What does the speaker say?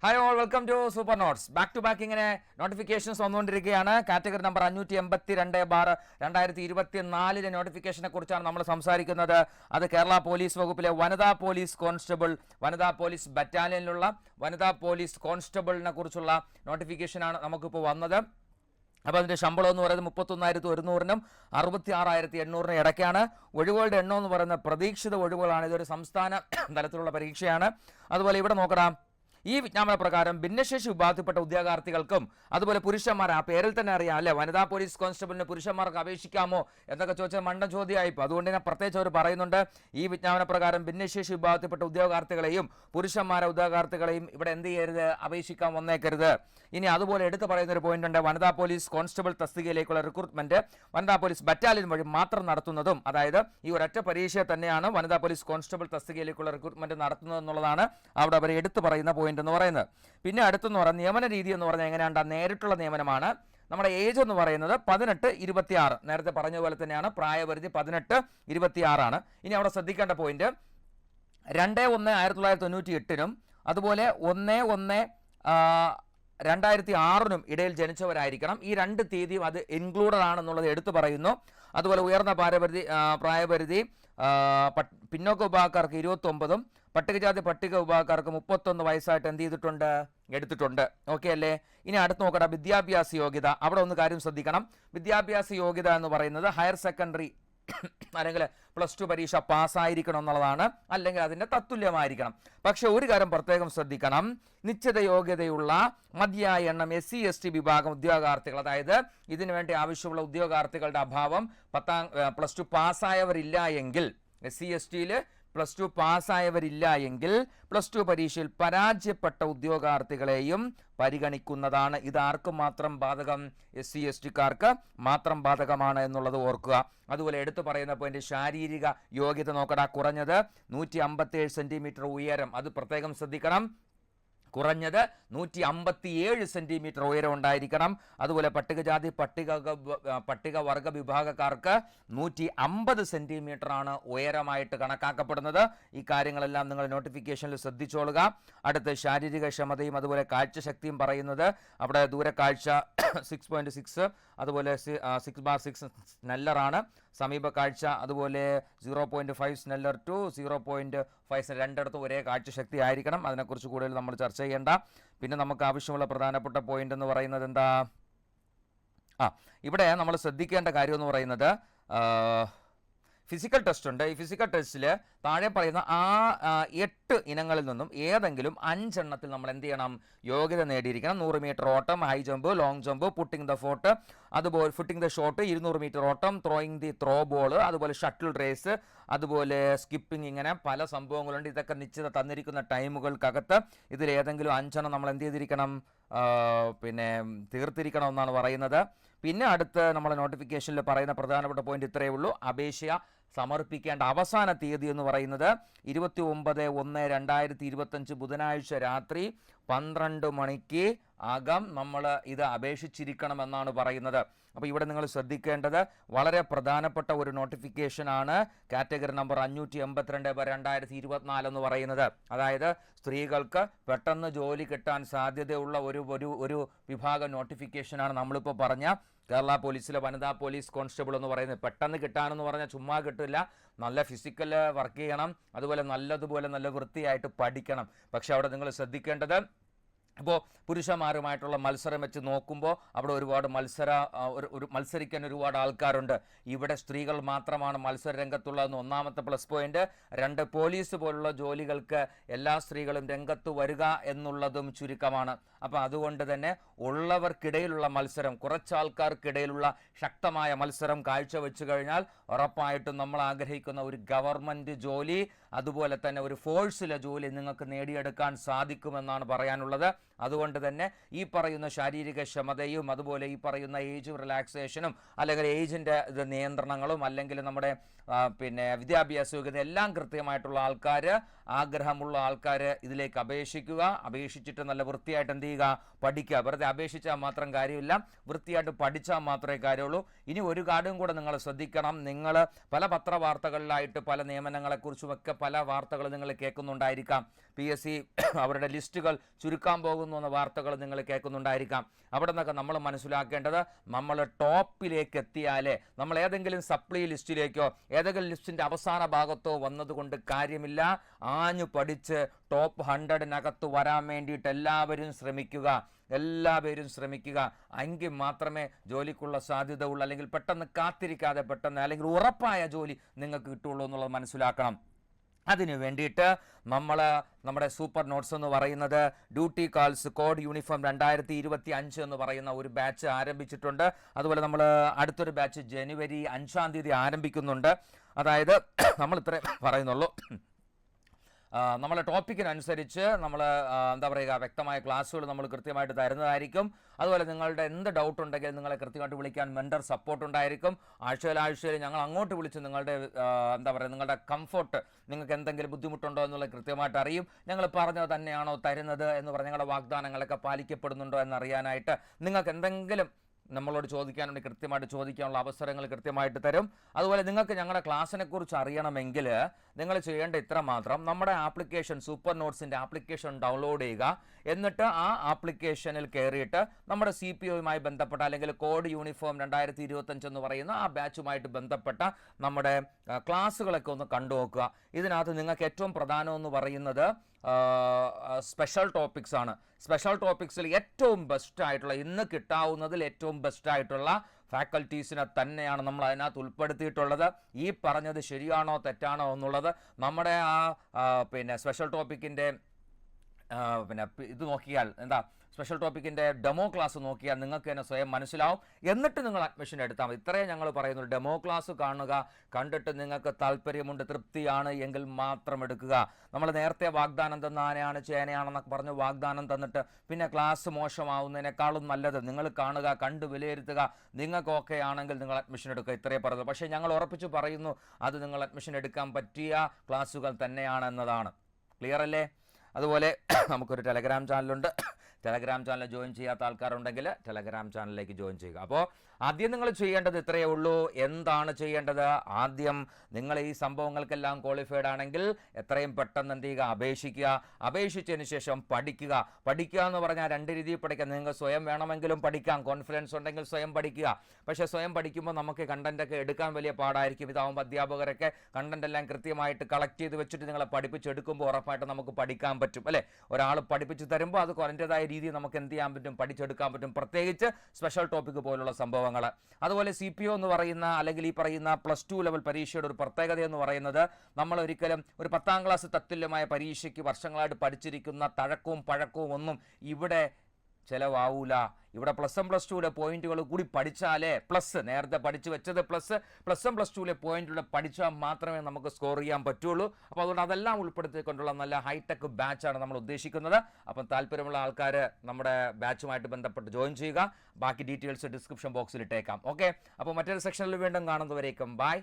Hi all, welcome to super notes. Back to back ഇങ്ങനെ notifications വന്നുകൊണ്ടിരിക്കുകയാണ്. Category number 582/2024 നോട്ടിഫിക്കേഷനെ കുറിച്ചാണ് നമ്മൾ സംസാരിക്കുന്നത്. അത് കേരള പോലീസ് വകുപ്പിലെ വനിതാ പോലീസ് കോൺസ്റ്റബിൾ, വനിതാ പോലീസ് ബറ്റാലിയനിലുള്ള വനിതാ പോലീസ് കോൺസ്റ്റബിളിനെ കുറിച്ചുള്ള നോട്ടിഫിക്കേഷനാണ് നമുക്കിപ്പോൾ വന്നത്. അപ്പോൾ അതിൻ്റെ ശമ്പളം എന്ന് പറയുന്നത് 31,100-നും 66,800-നും ഇടയ്ക്കാണ്. ഒഴിവുകളുടെ എണ്ണം എന്ന് പറയുന്നത് പ്രതീക്ഷിത ഒഴിവുകളാണ്. ഇതൊരു സംസ്ഥാന തലത്തിലുള്ള പരീക്ഷയാണ്. അതുപോലെ ഇവിടെ നോക്കണം, ഈ വിജ്ഞാപന പ്രകാരം ഭിന്നശേഷി വിഭാഗത്തിൽപ്പെട്ട ഉദ്യോഗാർത്ഥികൾക്കും അതുപോലെ പുരുഷന്മാർ, ആ പേരിൽ തന്നെ അറിയാം അല്ലേ, വനിതാ പോലീസ് കോൺസ്റ്റബിളിന് പുരുഷന്മാർക്ക് അപേക്ഷിക്കാമോ എന്നൊക്കെ ചോദിച്ചാൽ മണ്ടൻ ചോദ്യമായിപ്പോൾ. അതുകൊണ്ട് തന്നെ പ്രത്യേകിച്ച് അവർ പറയുന്നുണ്ട്, ഈ വിജ്ഞാപന പ്രകാരം ഭിന്നശേഷി വിഭാഗത്തിൽപ്പെട്ട ഉദ്യോഗാർത്ഥികളെയും പുരുഷന്മാരെ ഉദ്യോഗാർത്ഥികളെയും ഇവിടെ എന്ത് ചെയ്യരുത്, അപേക്ഷിക്കാൻ വന്നേക്കരുത്. ഇനി അതുപോലെ എടുത്തു പറയുന്ന ഒരു പോയിന്റ് ഉണ്ട്, വനിതാ പോലീസ് കോൺസ്റ്റബിൾ തസ്തികയിലേക്കുള്ള റിക്രൂട്ട്മെന്റ് വനിതാ പോലീസ് ബറ്റാലിയൻ വഴി മാത്രം നടത്തുന്നതും, അതായത് ഈ ഒരൊറ്റ പരീക്ഷ തന്നെയാണ് വനിതാ പോലീസ് കോൺസ്റ്റബിൾ തസ്തികയിലേക്കുള്ള റിക്രൂട്ട്മെന്റ് നടത്തുന്നത് എന്നുള്ളതാണ് അവിടെ അവർ എടുത്തു പറയുന്ന പോയിന്റ് എന്ന് പറയുന്നത്. പിന്നെ അടുത്തെന്ന് പറഞ്ഞാൽ നിയമന രീതി എന്ന് പറഞ്ഞാൽ എങ്ങനെയാണ്, നേരിട്ടുള്ള നിയമനമാണ്. നമ്മുടെ ഏജ് എന്ന് പറയുന്നത് 18-26, നേരത്തെ പറഞ്ഞതുപോലെ തന്നെയാണ്. പ്രായപരിധി 18-26 ഇനി അവിടെ ശ്രദ്ധിക്കേണ്ട പോയിന്റ് 2/1/1998-നും അതുപോലെ 1/1/2006-നും ഇടയിൽ ജനിച്ചവരായിരിക്കണം. ഈ രണ്ട് തീയതിയും അത് ഇൻക്ലൂഡഡ് ആണെന്നുള്ളത് എടുത്തു പറയുന്നു. അതുപോലെ ഉയർന്ന പ്രായപരിധി പിന്നോക്ക വിഭാഗക്കാർക്ക് 29-ഉം പട്ടികജാതി പട്ടിക വിഭാഗക്കാർക്ക് 31 വയസ്സായിട്ട് എന്ത് ചെയ്തിട്ടുണ്ട്, എടുത്തിട്ടുണ്ട്. ഓക്കെ അല്ലേ? ഇനി അടുത്ത് നോക്കട്ടെ, വിദ്യാഭ്യാസ യോഗ്യത. അവിടെ ഒന്ന് കാര്യം ശ്രദ്ധിക്കണം. വിദ്യാഭ്യാസ യോഗ്യത എന്ന് പറയുന്നത് ഹയർ സെക്കൻഡറി അല്ലെങ്കിൽ +2 പരീക്ഷ പാസ്സായിരിക്കണം എന്നുള്ളതാണ്, അല്ലെങ്കിൽ അതിൻ്റെ തത്തുല്യമായിരിക്കണം. പക്ഷെ ഒരു കാര്യം പ്രത്യേകം ശ്രദ്ധിക്കണം, നിശ്ചിത യോഗ്യതയുള്ള മതിയായ എണ്ണം SC/ST വിഭാഗം ഉദ്യോഗാർത്ഥികൾ, അതായത് ഇതിനു വേണ്ടി ആവശ്യമുള്ള ഉദ്യോഗാർത്ഥികളുടെ അഭാവം +2 പാസ്സായവരില്ല എങ്കിൽ, SC/STയിൽ +2 പാസ്സായവരില്ല എങ്കിൽ +2 പരീക്ഷയിൽ പരാജയപ്പെട്ട ഉദ്യോഗാർത്ഥികളെയും പരിഗണിക്കുന്നതാണ്. ഇത് ആർക്കും മാത്രം ബാധകം, SC/STക്കാർക്ക് മാത്രം ബാധകമാണ് എന്നുള്ളത് ഓർക്കുക. അതുപോലെ എടുത്തു പറയുന്ന പോയിന്റ്, ശാരീരിക യോഗ്യത നോക്കടാ. കുറഞ്ഞത് 157 സെന്റിമീറ്റർ ഉയരം, അത് പ്രത്യേകം ശ്രദ്ധിക്കണം. കുറഞ്ഞത് 157 സെന്റിമീറ്റർ ഉയരം ഉണ്ടായിരിക്കണം. അതുപോലെ പട്ടികജാതി പട്ടികവർഗ വിഭാഗക്കാർക്ക് 150 സെന്റിമീറ്റർ ആണ് ഉയരമായിട്ട് കണക്കാക്കപ്പെടുന്നത്. ഈ കാര്യങ്ങളെല്ലാം നിങ്ങൾ നോട്ടിഫിക്കേഷനിൽ ശ്രദ്ധിച്ചോളുക. അടുത്ത് ശാരീരിക ക്ഷമതയും അതുപോലെ കാഴ്ചശക്തിയും പറയുന്നത്, അവിടെ ദൂരക്കാഴ്ച 6.6, അതുപോലെ 6/6 സ്നെല്ലറാണ്. സമീപ കാഴ്ച അതുപോലെ 0.5 സ്നെല്ലർ ടു 0.5 രണ്ടിടത്തും ഒരേ കാഴ്ചശക്തി ആയിരിക്കണം. അതിനെക്കുറിച്ച് കൂടുതൽ നമ്മൾ ചർച്ച ചെയ്യേണ്ട. പിന്നെ നമുക്ക് ആവശ്യമുള്ള പ്രധാനപ്പെട്ട പോയിന്റ് എന്ന് പറയുന്നത് എന്താ, ഇവിടെ നമ്മൾ ശ്രദ്ധിക്കേണ്ട കാര്യം എന്ന് പറയുന്നത് ഫിസിക്കൽ ടെസ്റ്റ് ഉണ്ട്. ഈ ഫിസിക്കൽ ടെസ്റ്റിൽ താഴെ പറയുന്ന 8 ഇനങ്ങളിൽ നിന്നും ഏതെങ്കിലും 5 എണ്ണത്തിൽ നമ്മൾ എന്ത് ചെയ്യണം, യോഗ്യത നേടിയിരിക്കണം. 100 മീറ്റർ ഓട്ടം, high jump, long jump, putting the fought, അതുപോലെ ഫുട്ടിംഗ് ദ ഷോട്ട്, 200 മീറ്റർ ഓട്ടം, ത്രോയിങ് ദി ത്രോ ബോൾ, അതുപോലെ ഷട്ടിൽ റേസ്, അതുപോലെ സ്കിപ്പിംഗ്, ഇങ്ങനെ പല സംഭവങ്ങളുണ്ട്. ഇതൊക്കെ നിശ്ചിത തന്നിരിക്കുന്ന ടൈമുകൾക്കകത്ത് ഇതിലേതെങ്കിലും 5 എണ്ണം നമ്മൾ എന്ത് ചെയ്തിരിക്കണം, പിന്നെ തീർത്തിരിക്കണം എന്നാണ് പറയുന്നത്. പിന്നെ അടുത്ത് നമ്മൾ നോട്ടിഫിക്കേഷനിൽ പറയുന്ന പ്രധാനപ്പെട്ട പോയിന്റ് ഇത്രയേ ഉള്ളൂ. അപേക്ഷ സമർപ്പിക്കേണ്ട അവസാന തീയതി എന്ന് പറയുന്നത് 29/1/2025 ബുധനാഴ്ച രാത്രി 12 മണിക്ക് അകം നമ്മൾ ഇത് അപേക്ഷിച്ചിരിക്കണമെന്നാണ് പറയുന്നത്. അപ്പോൾ ഇവിടെ നിങ്ങൾ ശ്രദ്ധിക്കേണ്ടത് വളരെ പ്രധാനപ്പെട്ട ഒരു നോട്ടിഫിക്കേഷനാണ് കാറ്റഗറി നമ്പർ 582/2024 എന്ന് പറയുന്നത്. അതായത് സ്ത്രീകൾക്ക് പെട്ടെന്ന് ജോലി കിട്ടാൻ സാധ്യതയുള്ള ഒരു വിഭാഗം നോട്ടിഫിക്കേഷനാണ് നമ്മളിപ്പോൾ പറഞ്ഞ കേരള പോലീസിലെ വനിതാ പോലീസ് കോൺസ്റ്റബിൾ എന്ന് പറയുന്നത്. പെട്ടെന്ന് കിട്ടാനെന്ന് പറഞ്ഞാൽ ചുമ്മാ കിട്ടില്ല, നല്ല ഫിസിക്കൽ വർക്ക് ചെയ്യണം, അതുപോലെ നല്ല വൃത്തിയായിട്ട് പഠിക്കണം. പക്ഷെ അവിടെ നിങ്ങൾ ശ്രദ്ധിക്കേണ്ടത്, അപ്പോൾ പുരുഷന്മാരുമായിട്ടുള്ള മത്സരം വെച്ച് നോക്കുമ്പോൾ അവിടെ ഒരുപാട് മത്സരിക്കാൻ ഒരുപാട് ആൾക്കാരുണ്ട്. ഇവിടെ സ്ത്രീകൾ മാത്രമാണ് മത്സര രംഗത്തുള്ളതെന്ന് ഒന്നാമത്തെ പ്ലസ് പോയിന്റ്. 2, പോലീസ് പോലുള്ള ജോലികൾക്ക് എല്ലാ സ്ത്രീകളും രംഗത്ത് വരിക എന്നുള്ളതും ചുരുക്കമാണ്. അപ്പോൾ അതുകൊണ്ട് തന്നെ ഉള്ളവർക്കിടയിലുള്ള മത്സരം, കുറച്ചാൾക്കാർക്കിടയിലുള്ള ശക്തമായ മത്സരം കാഴ്ചവെച്ചു കഴിഞ്ഞാൽ ഉറപ്പായിട്ടും നമ്മൾ ആഗ്രഹിക്കുന്ന ഒരു ഗവൺമെൻറ് ജോലി, അതുപോലെ തന്നെ ഒരു ഫോഴ്സിലെ ജോലി നിങ്ങൾക്ക് നേടിയെടുക്കാൻ സാധിക്കുമെന്നാണ് പറയാനുള്ളത്. അതുകൊണ്ട് തന്നെ ഈ പറയുന്ന ശാരീരിക ക്ഷമതയും അതുപോലെ ഈ പറയുന്ന ഏജ് റിലാക്സേഷനും അല്ലെങ്കിൽ ഏജിൻ്റെ നിയന്ത്രണങ്ങളും അല്ലെങ്കിൽ നമ്മുടെ പിന്നെ വിദ്യാഭ്യാസ യോഗ്യത എല്ലാം കൃത്യമായിട്ടുള്ള ആൾക്കാർ, ആഗ്രഹമുള്ള ആൾക്കാർ ഇതിലേക്ക് അപേക്ഷിക്കുക. അപേക്ഷിച്ചിട്ട് നല്ല വൃത്തിയായിട്ട് എന്ത് ചെയ്യുക, പഠിക്കുക. വെറുതെ അപേക്ഷിച്ചാൽ മാത്രം കാര്യമില്ല, വൃത്തിയായിട്ട് പഠിച്ചാൽ മാത്രമേ കാര്യമുള്ളൂ. ഇനി ഒരു കാര്യം കൂടെ നിങ്ങൾ ശ്രദ്ധിക്കണം. നിങ്ങൾ പല പത്രവാർത്തകളിലായിട്ട് പല നിയമനങ്ങളെക്കുറിച്ചുമൊക്കെ പല വാർത്തകൾ നിങ്ങൾ കേൾക്കുന്നുണ്ടായിരിക്കാം. PSC അവരുടെ ലിസ്റ്റുകൾ ചുരുക്കാൻ പോകുന്നു എന്ന വാർത്തകൾ നിങ്ങൾ കേൾക്കുന്നുണ്ടായിരിക്കാം. അവിടെ നിന്നൊക്കെ നമ്മൾ മനസ്സിലാക്കേണ്ടത്, നമ്മൾ ടോപ്പിലേക്ക് എത്തിയാലേ, നമ്മൾ ഏതെങ്കിലും സപ്ലി ലിസ്റ്റിലേക്കോ ഏതെങ്കിലും ലിസ്റ്റിൻ്റെ അവസാന ഭാഗത്തോ വന്നതുകൊണ്ട് കാര്യമില്ല. ആഞ്ഞു പഠിച്ച് ടോപ്പ് 100-നകത്ത് വരാൻ വേണ്ടിയിട്ട് എല്ലാവരും ശ്രമിക്കുക. എങ്കിൽ മാത്രമേ ജോലിക്കുള്ള സാധ്യത ഉള്ളൂ. അല്ലെങ്കിൽ പെട്ടെന്ന് കാത്തിരിക്കാതെ പെട്ടെന്ന് അല്ലെങ്കിൽ ഉറപ്പായ ജോലി നിങ്ങൾക്ക് കിട്ടുള്ളൂ എന്നുള്ളത് മനസ്സിലാക്കണം. അതിനു വേണ്ടിയിട്ട് നമ്മുടെ സൂപ്പർ നോട്ട്സ് എന്ന് പറയുന്നത് ഡ്യൂട്ടി കാൾസ് കോഡ് യൂണിഫോം 2025 എന്ന് പറയുന്ന ഒരു ബാച്ച് ആരംഭിച്ചിട്ടുണ്ട്. അതുപോലെ നമ്മൾ അടുത്തൊരു ബാച്ച് ജനുവരി 5-ാം തീയതി ആരംഭിക്കുന്നുണ്ട്. അതായത് നമ്മൾ ഇത്രേ പറയുന്നുള്ളൂ, നമ്മളെ ടോപ്പിക്കിനനുസരിച്ച് നമ്മൾ വ്യക്തമായ ക്ലാസ്സുകൾ നമ്മൾ കൃത്യമായിട്ട് തരുന്നതായിരിക്കും. അതുപോലെ നിങ്ങളുടെ എന്ത് ഡൗട്ട് ഉണ്ടെങ്കിൽ നിങ്ങളെ കൃത്യമായിട്ട് വിളിക്കാൻ മെൻറ്റർ സപ്പോർട്ട് ഉണ്ടായിരിക്കും. ആഴ്ചയിൽ ഞങ്ങൾ അങ്ങോട്ട് വിളിച്ച് നിങ്ങളുടെ നിങ്ങളുടെ കംഫർട്ട്, നിങ്ങൾക്ക് എന്തെങ്കിലും ബുദ്ധിമുട്ടുണ്ടോ എന്നുള്ളത് കൃത്യമായിട്ട് അറിയും. ഞങ്ങൾ പറഞ്ഞത് തന്നെയാണോ തരുന്നത് എന്ന് പറഞ്ഞ് ഞങ്ങളുടെ വാഗ്ദാനങ്ങളൊക്കെ പാലിക്കപ്പെടുന്നുണ്ടോ എന്നറിയാനായിട്ട് നിങ്ങൾക്ക് എന്തെങ്കിലും നമ്മളോട് ചോദിക്കാനുണ്ടെങ്കിൽ കൃത്യമായിട്ട് ചോദിക്കാനുള്ള അവസരങ്ങൾ കൃത്യമായിട്ട് തരും. അതുപോലെ നിങ്ങൾക്ക് ഞങ്ങളുടെ ക്ലാസ്സിനെ കുറിച്ച് അറിയണമെങ്കിൽ നിങ്ങൾ ചെയ്യേണ്ട ഇത്ര മാത്രം: നമ്മുടെ ആപ്ലിക്കേഷൻ, സൂപ്പർ നോട്ട്സിൻ്റെ ആപ്ലിക്കേഷൻ ഡൗൺലോഡ് ചെയ്യുക. എന്നിട്ട് ആ ആപ്ലിക്കേഷനിൽ കയറിയിട്ട് നമ്മുടെ CPO-യുമായി ബന്ധപ്പെട്ട അല്ലെങ്കിൽ കോഡ് യൂണിഫോം 2025 എന്ന് പറയുന്ന ആ ബാച്ചുമായിട്ട് ബന്ധപ്പെട്ട നമ്മുടെ ക്ലാസ്സുകളൊക്കെ ഒന്ന് കണ്ടുനോക്കുക. ഇതിനകത്ത് നിങ്ങൾക്ക് ഏറ്റവും പ്രധാനമെന്ന് പറയുന്നത് സ്പെഷ്യൽ ടോപ്പിക്സ് ആണ്. സ്പെഷ്യൽ ടോപ്പിക്സിൽ ഏറ്റവും ബെസ്റ്റായിട്ടുള്ള, ഇന്ന് കിട്ടാവുന്നതിൽ ഏറ്റവും ബെസ്റ്റായിട്ടുള്ള ഫാക്കൽറ്റീസിനെ തന്നെയാണ് നമ്മൾ അതിനകത്ത് ഉൾപ്പെടുത്തിയിട്ടുള്ളത്. ഈ പറഞ്ഞത് ശരിയാണോ തെറ്റാണോ എന്നുള്ളത് നമ്മുടെ സ്പെഷ്യൽ ടോപ്പിക്കിൻ്റെ ഇത് നോക്കിയാൽ, സ്പെഷ്യൽ ടോപ്പിക്കിൻ്റെ ഡെമോ ക്ലാസ് നോക്കിയാൽ നിങ്ങൾക്ക് തന്നെ സ്വയം മനസ്സിലാവും. എന്നിട്ട് നിങ്ങൾ അഡ്മിഷൻ എടുത്താൽ മതി. ഇത്രയും ഞങ്ങൾ പറയുന്നു. ഡെമോ ക്ലാസ് കാണുക, കണ്ടിട്ട് നിങ്ങൾക്ക് താല്പര്യമുണ്ട്, തൃപ്തിയാണ് എങ്കിൽ മാത്രം എടുക്കുക. നമ്മൾ നേരത്തെ വാഗ്ദാനം തന്ന ആനയാണ് ചേനയാണെന്നൊക്കെ പറഞ്ഞ് വാഗ്ദാനം തന്നിട്ട് പിന്നെ ക്ലാസ് മോശമാവുന്നതിനേക്കാളും നല്ലത് നിങ്ങൾ കാണുക, കണ്ട് വിലയിരുത്തുക. നിങ്ങൾക്ക് ഓക്കെ ആണെങ്കിൽ നിങ്ങൾ അഡ്മിഷൻ എടുക്കുക. ഇത്രയേ പറയുന്നത്. പക്ഷേ ഞങ്ങൾ ഉറപ്പിച്ച് പറയുന്നു, അത് നിങ്ങൾ അഡ്മിഷൻ എടുക്കാൻ പറ്റിയ ക്ലാസ്സുകൾ തന്നെയാണെന്നതാണ്. ക്ലിയർ അല്ലേ? അതുപോലെ നമുക്കൊരു ടെലഗ്രാം ചാനലുണ്ട്. ടെലഗ്രാം ചാനൽ ജോയിൻ ചെയ്യാത്ത ആൾക്കാരുണ്ടെങ്കിൽ ടെലഗ്രാം ചാനലിലേക്ക് ജോയിൻ ചെയ്യുക. അപ്പോൾ ആദ്യം നിങ്ങൾ ചെയ്യേണ്ടത് ഇത്രയേ ഉള്ളൂ. എന്താണ് ചെയ്യേണ്ടത്? ആദ്യം നിങ്ങൾ ഈ സംഭവങ്ങൾക്കെല്ലാം ക്വാളിഫൈഡ് ആണെങ്കിൽ എത്രയും പെട്ടെന്ന് എന്ത് ചെയ്യുക? അപേക്ഷിക്കുക. അപേക്ഷിച്ചതിന് ശേഷം പഠിക്കുക. പഠിക്കുക എന്ന് പറഞ്ഞാൽ രണ്ട് രീതിയിൽ പഠിക്കാം. നിങ്ങൾക്ക് സ്വയം വേണമെങ്കിലും പഠിക്കാം. കോൺഫിഡൻസ് ഉണ്ടെങ്കിൽ സ്വയം പഠിക്കുക. പക്ഷേ സ്വയം പഠിക്കുമ്പോൾ നമുക്ക് കണ്ടൻറ്റൊക്കെ എടുക്കാൻ വലിയ പാടായിരിക്കും. ഇതാവുമ്പോൾ അധ്യാപകരൊക്കെ കണ്ടന്റ് എല്ലാം കൃത്യമായിട്ട് കളക്ട് ചെയ്ത് വെച്ചിട്ട് നിങ്ങളെ പഠിപ്പിച്ചെടുക്കുമ്പോൾ ഉറപ്പായിട്ട് നമുക്ക് പഠിക്കാൻ പറ്റും, അല്ലേ? ഒരാൾ പഠിപ്പിച്ച് തരുമ്പോൾ അത് അതിൻ്റെതായ രീതിയിൽ നമുക്ക് എന്ത് ചെയ്യാൻ പറ്റും? പഠിച്ചെടുക്കാൻ പറ്റും. പ്രത്യേകിച്ച് സ്പെഷ്യൽ ടോപ്പിക് പോലുള്ള സംഭവങ്ങൾ. അതുപോലെ CPO എന്ന് പറയുന്ന അല്ലെങ്കിൽ ഈ പറയുന്ന +2 ലെവൽ പരീക്ഷയുടെ ഒരു പ്രത്യേകത എന്ന് പറയുന്നത്, നമ്മൾ ഒരിക്കലും ഒരു 10ാം ക്ലാസ് തത്തുല്യമായ പരീക്ഷയ്ക്ക് വർഷങ്ങളായിട്ട് പഠിച്ചിരിക്കുന്ന തഴക്കവും പഴക്കവും ഒന്നും ഇവിടെ ചിലവാവൂല. ഇവിടെ +1 +2 പോയിന്റുകൾ കൂടി പഠിച്ചാലേ നേരത്തെ പഠിച്ചു വെച്ചത് +1 + 2 പഠിച്ചാൽ മാത്രമേ നമുക്ക് സ്കോർ ചെയ്യാൻ പറ്റുള്ളൂ. അപ്പോൾ അതുകൊണ്ട് അതെല്ലാം ഉൾപ്പെടുത്തിക്കൊണ്ടുള്ള നല്ല ഹൈടെക് ബാച്ചാണ് നമ്മൾ ഉദ്ദേശിക്കുന്നത്. അപ്പം താല്പര്യമുള്ള ആൾക്കാർ നമ്മുടെ ബാച്ചുമായിട്ട് ബന്ധപ്പെട്ട് ജോയിൻ ചെയ്യുക. ബാക്കി ഡീറ്റെയിൽസ് ഡിസ്ക്രിപ്ഷൻ ബോക്സിൽ ഇട്ടേക്കാം. ഓക്കെ, അപ്പോൾ മറ്റൊരു സെക്ഷനിൽ വീണ്ടും കാണുന്നവരേക്കും ബൈ.